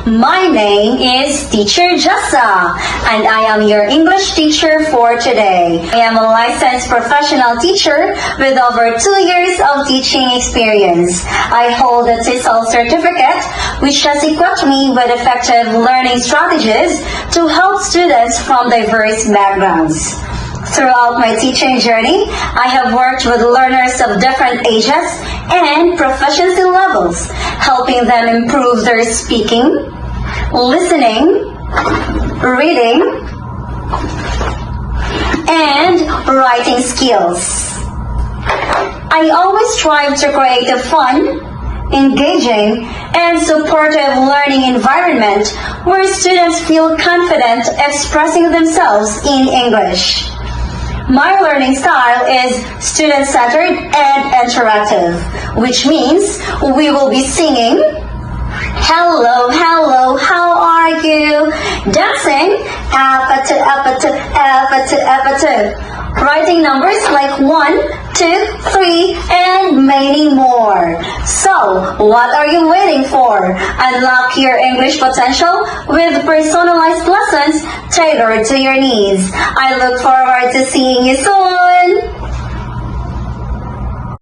My name is Teacher Jessa, and I am your English teacher for today. I am a licensed professional teacher with over 2 years of teaching experience. I hold a TESOL certificate, which has equipped me with effective learning strategies to help students from diverse backgrounds. Throughout my teaching journey, I have worked with learners of different ages and proficiency levels, helping them improve their speaking, listening, reading, and writing skills. I always strive to create a fun, engaging, and supportive learning environment where students feel confident expressing themselves in English. My learning style is student-centered and interactive, which means we will be singing, "Hello, hello, how are you?" Dancing, "Apatu, apatu, apatu, apatu." Writing numbers like 1, 2, 3, and many more. So, what are you waiting for? Unlock your English potential with personalized lessons tailored to your needs. I look forward to seeing you soon!